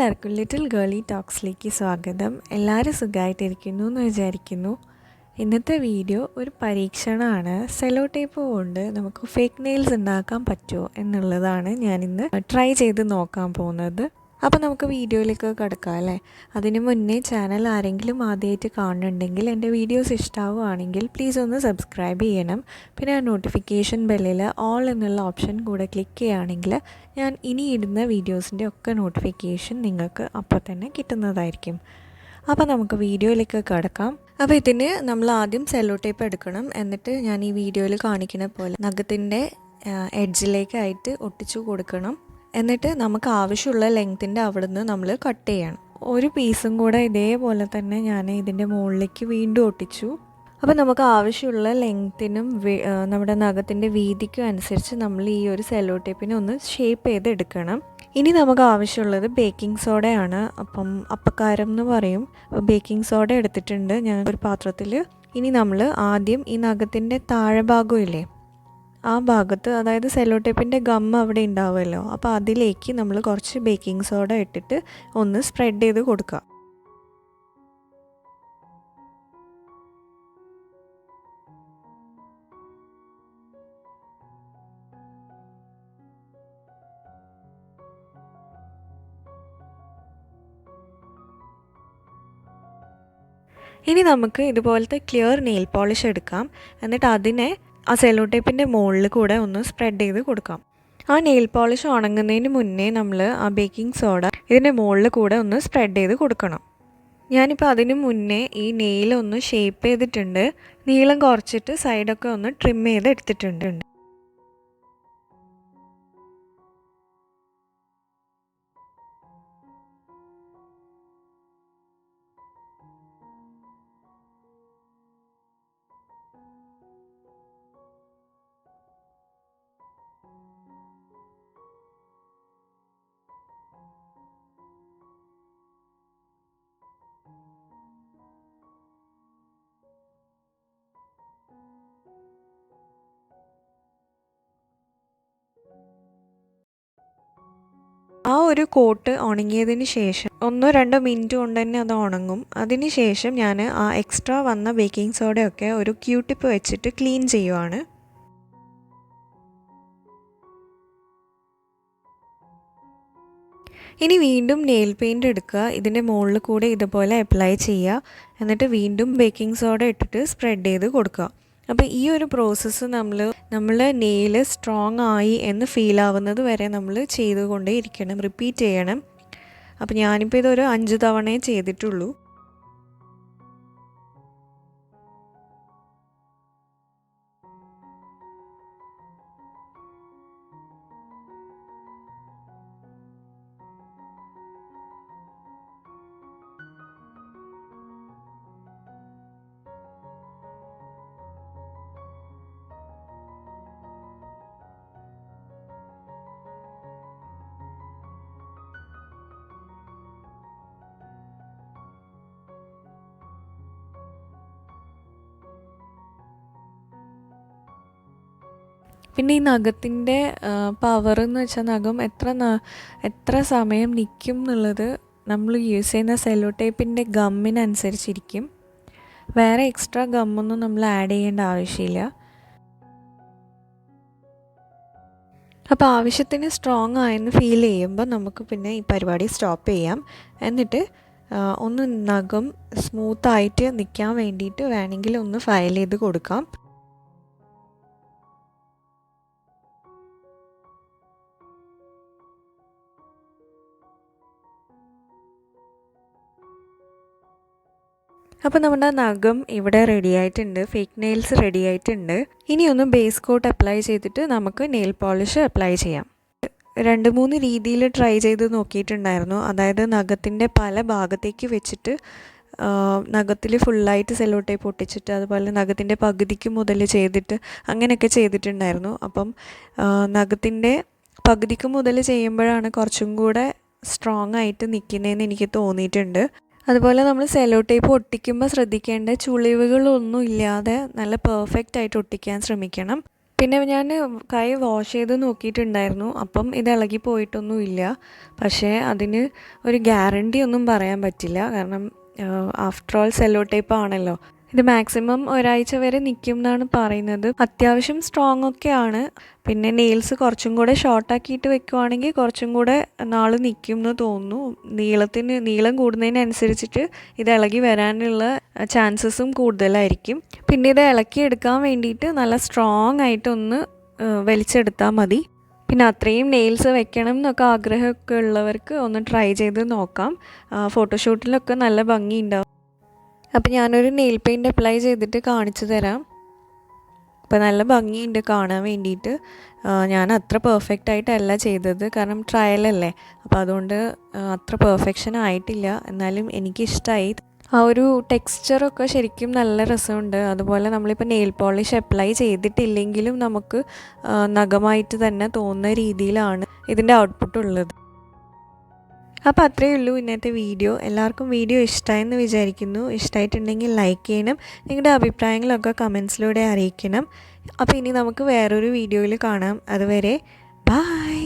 എല്ലാവർക്കും ലിറ്റിൽ ഗേളി ടോക്സിലേക്ക് സ്വാഗതം. എല്ലാവരും സുഖമായിട്ടിരിക്കുന്നു എന്ന് വിചാരിക്കുന്നു. ഇന്നത്തെ വീഡിയോ ഒരു പരീക്ഷണമാണ്. സെല്ലോ ടേപ്പ് കൊണ്ട് നമുക്ക് ഫേക്ക് നെയിൽസ് ഉണ്ടാക്കാൻ പറ്റുമോ എന്നുള്ളതാണ് ഞാനിന്ന് ട്രൈ ചെയ്ത് നോക്കാൻ പോകുന്നത്. അപ്പോൾ നമുക്ക് വീഡിയോയിലേക്ക് കിടക്കാം അല്ലേ. അതിന് മുന്നേ ചാനൽ ആരെങ്കിലും ആദ്യമായിട്ട് കാണുന്നുണ്ടെങ്കിൽ എൻ്റെ വീഡിയോസ് ഇഷ്ടമാവുകയാണെങ്കിൽ പ്ലീസ് ഒന്ന് സബ്സ്ക്രൈബ് ചെയ്യണം. പിന്നെ ആ നോട്ടിഫിക്കേഷൻ ബെല്ലിൽ ഓൾ എന്നുള്ള ഓപ്ഷൻ കൂടെ ക്ലിക്ക് ചെയ്യുകയാണെങ്കിൽ ഞാൻ ഇനി ഇടുന്ന വീഡിയോസിൻ്റെ ഒക്കെ നോട്ടിഫിക്കേഷൻ നിങ്ങൾക്ക് അപ്പോൾ തന്നെ കിട്ടുന്നതായിരിക്കും. അപ്പോൾ നമുക്ക് വീഡിയോയിലേക്ക് കിടക്കാം. അപ്പോൾ ഇതിന് നമ്മൾ ആദ്യം സെല്ലോ ടേപ്പ് എടുക്കണം. എന്നിട്ട് ഞാൻ ഈ വീഡിയോയിൽ കാണിക്കുന്ന പോലെ നഖത്തിൻ്റെ എഡ്ജിലേക്കായിട്ട് ഒട്ടിച്ചു കൊടുക്കണം. എന്നിട്ട് നമുക്ക് ആവശ്യമുള്ള ലെങ്ത്തിൻ്റെ അവിടെ നിന്ന് നമ്മൾ കട്ട് ചെയ്യണം. ഒരു പീസും കൂടെ ഇതേപോലെ തന്നെ ഞാൻ ഇതിൻ്റെ മുകളിലേക്ക് വീണ്ടും ഒട്ടിച്ചു. അപ്പോൾ നമുക്ക് ആവശ്യമുള്ള ലെങ്ത്തിനും നമ്മുടെ നഖത്തിൻ്റെ വീതിക്കും അനുസരിച്ച് നമ്മൾ ഈ ഒരു സെല്ലോ ടേപ്പിനെ ഒന്ന് ഷേപ്പ് ചെയ്ത് എടുക്കണം. ഇനി നമുക്ക് ആവശ്യമുള്ളത് ബേക്കിംഗ് സോഡയാണ്. അപ്പക്കാരം എന്ന് പറയും. ബേക്കിംഗ് സോഡ എടുത്തിട്ടുണ്ട് ഞാൻ ഒരു പാത്രത്തിൽ. ഇനി നമ്മൾ ആദ്യം ഈ നഖത്തിൻ്റെ താഴെ ഭാഗം ഇല്ലേ, ആ ഭാഗത്ത്, അതായത് സെല്ലോ ടേപ്പിൻ്റെ ഗം അവിടെ ഉണ്ടാവുമല്ലോ, അപ്പോൾ അതിലേക്ക് നമ്മൾ കുറച്ച് ബേക്കിംഗ് സോഡ ഇട്ടിട്ട് ഒന്ന് സ്പ്രെഡ് ചെയ്ത് കൊടുക്കുക. ഇനി നമുക്ക് ഇതുപോലത്തെ ക്ലിയർ നെയിൽ പോളിഷ് എടുക്കാം. എന്നിട്ട് അതിനെ ആ സെല്ലോ ടേപ്പിൻ്റെ മുകളിൽ കൂടെ ഒന്ന് സ്പ്രെഡ് ചെയ്ത് കൊടുക്കാം. ആ നെയിൽ പോളിഷ് ഉണങ്ങുന്നതിന് മുന്നേ നമ്മൾ ആ ബേക്കിംഗ് സോഡ ഇതിൻ്റെ മുകളിൽ കൂടെ ഒന്ന് സ്പ്രെഡ് ചെയ്ത് കൊടുക്കണം. ഞാനിപ്പോൾ അതിന് മുന്നേ ഈ നെയിലൊന്ന് ഷേപ്പ് ചെയ്തിട്ടുണ്ട്. നീളം കുറച്ചിട്ട് സൈഡൊക്കെ ഒന്ന് ട്രിം ചെയ്ത് എടുത്തിട്ടുണ്ട്. ആ ഒരു കോട്ട് ഉണങ്ങിയതിന് ശേഷം 1-2 മിനിറ്റ് കൊണ്ട് തന്നെ അത് ഉണങ്ങും. അതിന് ശേഷം ഞാൻ ആ എക്സ്ട്രാ വന്ന ബേക്കിംഗ് സോഡയൊക്കെ ഒരു ക്യൂട്ടിപ്പ് വെച്ചിട്ട് ക്ലീൻ ചെയ്യുവാണ്. ഇനി വീണ്ടും നെയിൽ പെയിൻറ്റ് എടുക്കുക. ഇതിൻ്റെ മുകളിൽ കൂടെ ഇതുപോലെ അപ്ലൈ ചെയ്യുക. എന്നിട്ട് വീണ്ടും ബേക്കിംഗ് സോഡ ഇട്ടിട്ട് സ്പ്രെഡ് ചെയ്ത് കൊടുക്കുക. അപ്പോൾ ഈ ഒരു പ്രോസസ്സ് നമ്മൾ നെയിൽ സ്ട്രോങ് ആയി എന്ന് ഫീൽ ആവുന്നത് വരെ നമ്മൾ ചെയ്തുകൊണ്ടേ ഇരിക്കണം, റിപ്പീറ്റ് ചെയ്യണം. അപ്പോൾ ഞാനിപ്പോൾ ഇതൊരു 5 തവണയേ ചെയ്തിട്ടുള്ളൂ. പിന്നെ ഈ നഖത്തിൻ്റെ പവർ എന്ന് വെച്ചാൽ നഖം എത്ര സമയം നിൽക്കും എന്നുള്ളത് നമ്മൾ യൂസ് ചെയ്യുന്ന സെല്ലോ ടേപ്പിൻ്റെ ഗമ്മിനനുസരിച്ചിരിക്കും. വേറെ എക്സ്ട്രാ ഗമ്മൊന്നും നമ്മൾ ആഡ് ചെയ്യേണ്ട ആവശ്യമില്ല. അപ്പോൾ ആവശ്യത്തിന് സ്ട്രോങ് ആയെന്ന് ഫീൽ ചെയ്യുമ്പോൾ നമുക്ക് പിന്നെ ഈ പരിപാടി സ്റ്റോപ്പ് ചെയ്യാം. എന്നിട്ട് ഒന്ന് നഖം സ്മൂത്തായിട്ട് നിൽക്കാൻ വേണ്ടിയിട്ട് വേണമെങ്കിൽ ഒന്ന് ഫയൽ ചെയ്ത് കൊടുക്കാം. അപ്പോൾ നമ്മുടെ നഖം ഇവിടെ റെഡി ആയിട്ടുണ്ട്. ഫേക്ക് നെയിൽസ് റെഡി ആയിട്ടുണ്ട്. ഇനി ഒന്ന് ബേസ് കോട്ട് അപ്ലൈ ചെയ്തിട്ട് നമുക്ക് നെയിൽ പോളിഷ് അപ്ലൈ ചെയ്യാം. 2-3 രീതിയിൽ ട്രൈ ചെയ്ത് നോക്കിയിട്ടുണ്ടായിരുന്നു. അതായത് നഖത്തിൻ്റെ പല ഭാഗത്തേക്ക് വെച്ചിട്ട് നഖത്തിൽ ഫുള്ളായിട്ട് സെല്ലോ ടേപ്പ് ഒട്ടിച്ചിട്ട്, അതുപോലെ നഖത്തിൻ്റെ പകുതിക്ക് മുതൽ ചെയ്തിട്ട് അങ്ങനെയൊക്കെ ചെയ്തിട്ടുണ്ടായിരുന്നു. അപ്പം നഖത്തിൻ്റെ പകുതിക്ക് മുതൽ ചെയ്യുമ്പോഴാണ് കുറച്ചും കൂടെ സ്ട്രോങ് ആയിട്ട് നിൽക്കുന്നതെന്ന് എനിക്ക് തോന്നിയിട്ടുണ്ട്. അതുപോലെ നമ്മൾ സെല്ലോ ടേപ്പ് ഒട്ടിക്കുമ്പോൾ ശ്രദ്ധിക്കേണ്ട ചുളിവുകളൊന്നും ഇല്ലാതെ നല്ല പെർഫെക്റ്റ് ആയിട്ട് ഒട്ടിക്കാൻ ശ്രമിക്കണം. പിന്നെ ഞാൻ കൈ വാഷ് ചെയ്ത് നോക്കിയിട്ടുണ്ടായിരുന്നു. അപ്പം ഇത് ഇളകി പോയിട്ടൊന്നുമില്ല. പക്ഷേ അതിന് ഒരു ഗ്യാരണ്ടി ഒന്നും പറയാൻ പറ്റില്ല. കാരണം ആഫ്റ്റർ ഓൾ സെല്ലോ ടേപ്പ് ആണല്ലോ. ഇത് മാക്സിമം ഒരാഴ്ച വരെ നിൽക്കും എന്നാണ് പറയുന്നത്. അത്യാവശ്യം സ്ട്രോങ് ഒക്കെയാണ്. പിന്നെ നെയിൽസ് കുറച്ചും കൂടെ ഷോർട്ടാക്കിയിട്ട് വെക്കുവാണെങ്കിൽ കുറച്ചും കൂടെ നാൾ നിൽക്കും എന്ന് തോന്നുന്നു. നീളം കൂടുന്നതിനനുസരിച്ചിട്ട് ഇത് ഇളകി വരാനുള്ള ചാൻസസും കൂടുതലായിരിക്കും. പിന്നെ ഇത് ഇളക്കിയെടുക്കാൻ വേണ്ടിയിട്ട് നല്ല സ്ട്രോങ് ആയിട്ടൊന്ന് വലിച്ചെടുത്താൽ മതി. പിന്നെ അത്രയും നെയിൽസ് വെക്കണം എന്നൊക്കെ ആഗ്രഹമൊക്കെ ഉള്ളവർക്ക് ഒന്ന് ട്രൈ ചെയ്ത് നോക്കാം. ഫോട്ടോഷൂട്ടിലൊക്കെ നല്ല ഭംഗിയുണ്ടാവും. അപ്പോൾ ഞാനൊരു നെയിൽ പെയിൻറ്റ് അപ്ലൈ ചെയ്തിട്ട് കാണിച്ചു തരാം. അപ്പോൾ നല്ല ഭംഗിയുണ്ട് കാണാൻ വേണ്ടിയിട്ട്. ഞാൻ അത്ര പെർഫെക്റ്റ് ആയിട്ടല്ല ചെയ്തത്, കാരണം ട്രയലല്ലേ. അപ്പോൾ അതുകൊണ്ട് അത്ര പെർഫെക്ഷൻ ആയിട്ടില്ല. എന്നാലും എനിക്കിഷ്ടമായി. ആ ഒരു ടെക്സ്ചറൊക്കെ ശരിക്കും നല്ല രസമുണ്ട്. അതുപോലെ നമ്മളിപ്പോൾ നെയിൽ പോളിഷ് അപ്ലൈ ചെയ്തിട്ടില്ലെങ്കിലും നമുക്ക് നഖമായിട്ട് തന്നെ തോന്നുന്ന രീതിയിലാണ് ഇതിൻ്റെ ഔട്ട്പുട്ട് ഉള്ളത്. അപ്പോൾ അത്രയേ ഉള്ളൂ ഇന്നത്തെ വീഡിയോ. എല്ലാവർക്കും വീഡിയോ ഇഷ്ടമായെന്ന് വിചാരിക്കുന്നു. ഇഷ്ടമായിട്ടുണ്ടെങ്കിൽ ലൈക്ക് ചെയ്യണം. നിങ്ങളുടെ അഭിപ്രായങ്ങളൊക്കെ കമൻസിലൂടെ അറിയിക്കണം. അപ്പോൾ ഇനി നമുക്ക് വേറൊരു വീഡിയോയിൽ കാണാം. അതുവരെ ബൈ.